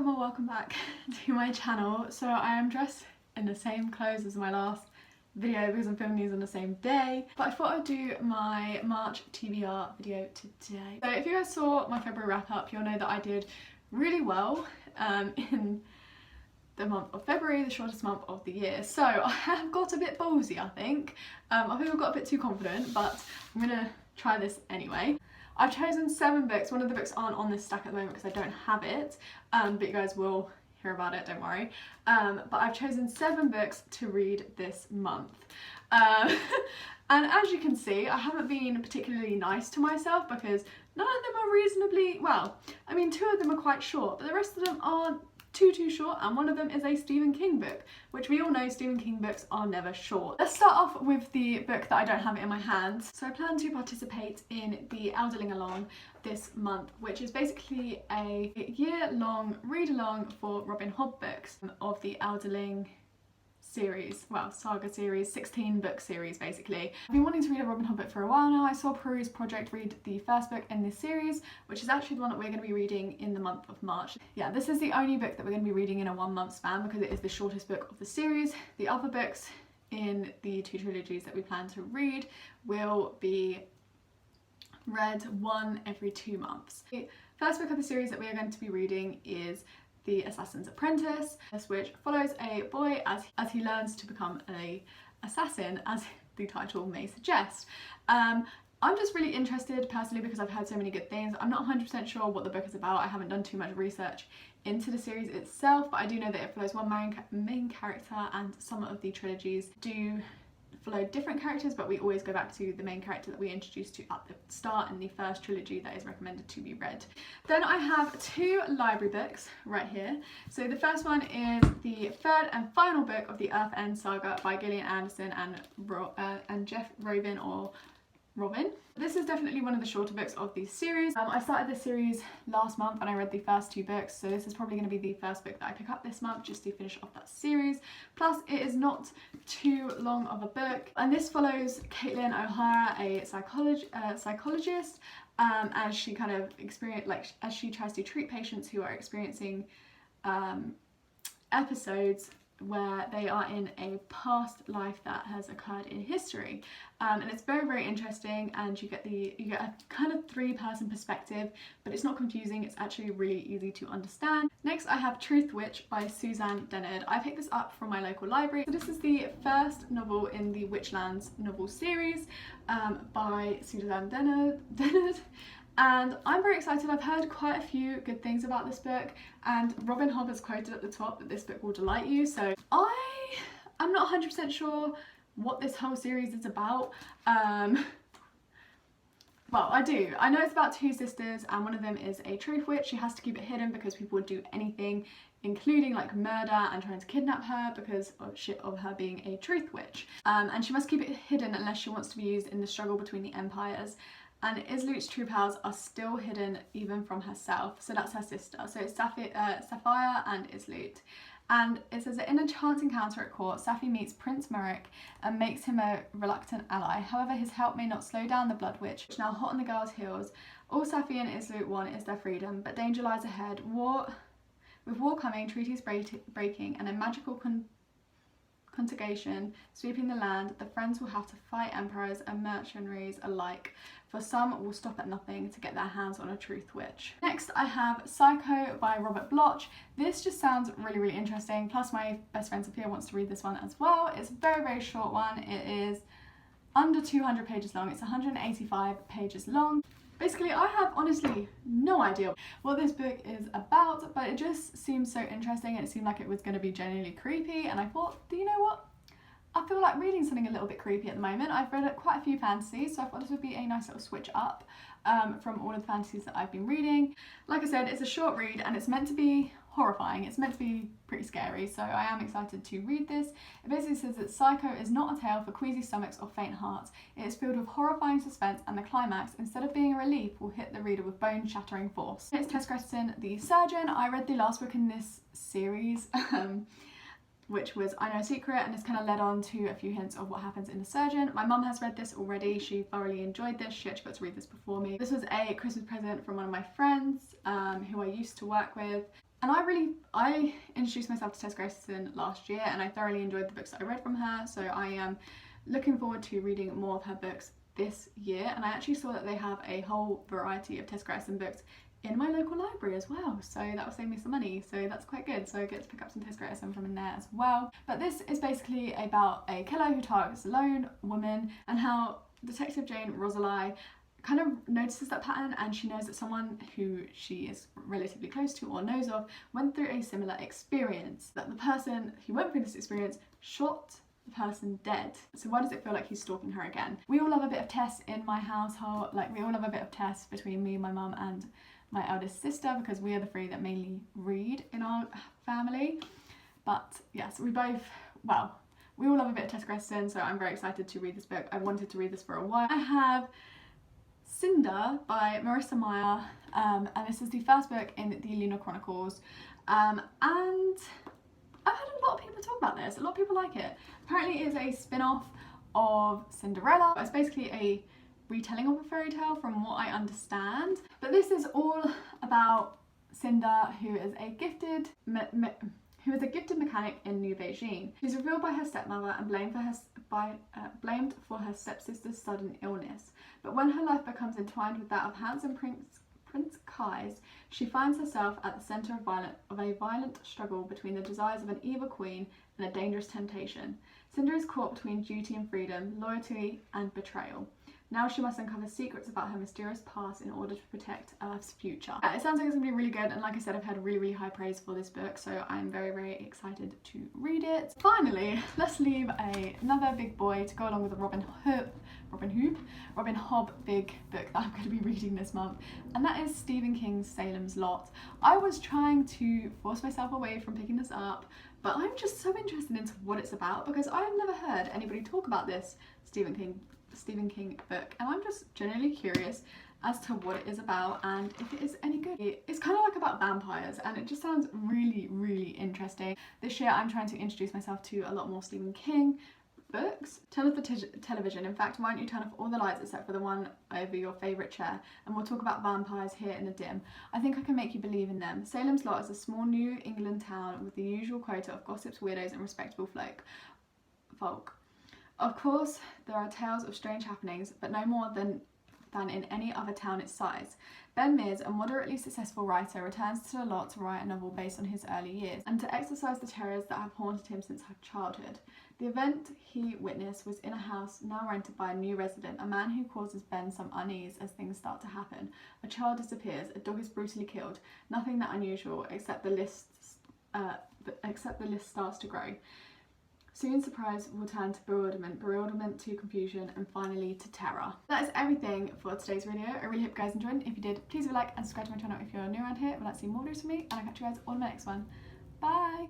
or welcome back to my channel. So I am dressed in the same clothes as my last video because I'm filming these on the same day, but I thought I'd do my March TBR video today. So if you guys saw my February wrap up, you'll know that I did really well in the month of February, the shortest month of the year. So I have got a bit ballsy, I think. I think I got a bit too confident, but I'm gonna try this anyway. I've chosen 7 books. One of the books aren't on this stack at the moment because I don't have it, but you guys will hear about it, don't worry. But I've chosen 7 books to read this month. And as you can see, I haven't been particularly nice to myself because none of them are reasonably, well, I mean 2 of them are quite short, but the rest of them aren't too short, and one of them is a Stephen King book, which we all know Stephen King books are never short. Let's start off with the book that I don't have in my hands. So I plan to participate in the Elderling Along this month, which is basically a year-long read-along for Robin Hobb books of the Elderling series, well, saga series, 16 book series basically. I've been wanting to read a Robin Hobb book for a while now. I saw Peruse Project read the first book in this series, which is actually the one that we're going to be reading in the month of March. Yeah, this is the only book that we're going to be reading in a 1-month span because it is the shortest book of the series. The other books in the 2 trilogies that we plan to read will be read 1 every 2 months. The first book of the series that we are going to be reading is The Assassin's Apprentice, which follows a boy as he learns to become an assassin, as the title may suggest. I'm just really interested personally because I've heard so many good things. I'm not 100% sure what the book is about. I haven't done too much research into the series itself, but I do know that it follows one main character, and some of the trilogies do follow different characters, but we always go back to the main character that we introduced to at the start in the first trilogy that is recommended to be read. Then I have 2 library books right here. So the first one is the 3rd and final book of the Earth End saga by Gillian Anderson and Jeff Robin, or Robin. This is definitely one of the shorter books of the series. I started this series last month and I read the first 2 books, so this is probably going to be the first book that I pick up this month just to finish off that series. Plus it is not too long of a book, and this follows Caitlin O'Hara, a psychologist, as she kind of as she tries to treat patients who are experiencing episodes where they are in a past life that has occurred in history, and it's very interesting, and you get a kind of 3-person perspective, but it's not confusing. It's actually really easy to understand. Next I have Truth Witch by Suzanne Dennard. I picked this up from my local library. So this is the first novel in the Witchlands novel series by Suzanne Dennard. And I'm very excited. I've heard quite a few good things about this book, and Robin Hobb has quoted at the top that this book will delight you, so I'm not 100% sure what this whole series is about. Well, I do. I know it's about 2 sisters, and one of them is a truth witch. She has to keep it hidden because people would do anything, including like murder and trying to kidnap her because of her being a truth witch. And she must keep it hidden unless she wants to be used in the struggle between the empires. And Islute's true powers are still hidden even from herself. So that's her sister. So it's Sapphire and Islute. And it says that in a chance encounter at court, Safi meets Prince Merrick and makes him a reluctant ally. However, his help may not slow down the Blood Witch, which now hot on the girl's heels. All Safi and Islute want is their freedom, but danger lies ahead. With war coming, treaties breaking, and a magical contagion sweeping the land, the friends will have to fight emperors and mercenaries alike, for some will stop at nothing to get their hands on a truth witch. Next I have Psycho by Robert Bloch. This just sounds really interesting, plus my best friend Sophia wants to read this one as well. It's a very short one. It is under 200 pages long. It's 185 pages long. Basically, I have honestly no idea what this book is about, but it just seems so interesting, and it seemed like it was going to be genuinely creepy, and I thought, you know what? I feel like reading something a little bit creepy at the moment. I've read quite a few fantasies, so I thought this would be a nice little switch up from all of the fantasies that I've been reading. Like I said, it's a short read and it's meant to be horrifying. It's meant to be pretty scary, so I am excited to read this. It basically says that Psycho is not a tale for queasy stomachs or faint hearts. It is filled with horrifying suspense, and the climax, instead of being a relief, will hit the reader with bone-shattering force. It's Tess Creston, the surgeon. I read the last book in this series, which was I Know a Secret, and it's kind of led on to a few hints of what happens in The Surgeon. My mum has read this already. She thoroughly enjoyed this. She actually got to read this before me. This was a Christmas present from one of my friends who I used to work with. And I introduced myself to Tess Grayson last year, and I thoroughly enjoyed the books that I read from her, so I am looking forward to reading more of her books this year. And I actually saw that they have a whole variety of Tess Grayson books in my local library as well, so that will save me some money, so that's quite good. So I get to pick up some Tess Grayson from in there as well. But this is basically about a killer who targets a lone woman, and how Detective Jane Rosalie kind of notices that pattern, and she knows that someone who she is relatively close to or knows of went through a similar experience, that the person who went through this experience shot the person dead. So why does it feel like he's stalking her again? We all love a bit of Tess in my household, like we all love a bit of Tess between me, my mum and my eldest sister, because we are the three that mainly read in our family. But yes, we all love a bit of Tess Grayson, so I'm very excited to read this book. I wanted to read this for a while. I have Cinder by Marissa Meyer, and this is the first book in the Lunar Chronicles, and I've heard a lot of people talk about this. A lot of people like it. Apparently it is a spin-off of Cinderella. It's basically a retelling of a fairy tale from what I understand. But this is all about Cinder, who is a gifted mechanic in New Beijing. She's revealed by her stepmother and blamed for her stepsister's sudden illness. But when her life becomes entwined with that of handsome Prince Kai's, she finds herself at the centre of a violent struggle between the desires of an evil queen and a dangerous temptation. Cinder is caught between duty and freedom, loyalty and betrayal. Now she must uncover secrets about her mysterious past in order to protect Earth's future. It sounds like it's going to be really good, and like I said, I've had really high praise for this book, so I'm very excited to read it. Finally, let's leave another big boy to go along with the Robin Hobb big book that I'm going to be reading this month, and that is Stephen King's Salem's Lot. I was trying to force myself away from picking this up, but I'm just so interested into what it's about, because I've never heard anybody talk about this Stephen King book, and I'm just genuinely curious as to what it is about and if it is any good. It's kind of like about vampires, and it just sounds really interesting. This year I'm trying to introduce myself to a lot more Stephen King books. Turn off the television. In fact, why don't you turn off all the lights except for the one over your favourite chair, and we'll talk about vampires here in the dim. I think I can make you believe in them. Salem's Lot is a small New England town with the usual quota of gossips, weirdos and respectable folk. Of course, there are tales of strange happenings, but no more than in any other town its size. Ben Mears, a moderately successful writer, returns to the lot to write a novel based on his early years, and to exorcise the terrors that have haunted him since childhood. The event he witnessed was in a house now rented by a new resident, a man who causes Ben some unease as things start to happen. A child disappears, a dog is brutally killed, nothing that unusual, except the list starts to grow. Soon surprise will turn to bewilderment to confusion, and finally to terror. That is everything for today's video. I really hope you guys enjoyed. If you did, please leave a like and subscribe to my channel if you're new around here and would like to see more videos from me, and I'll catch you guys all in my next one. Bye!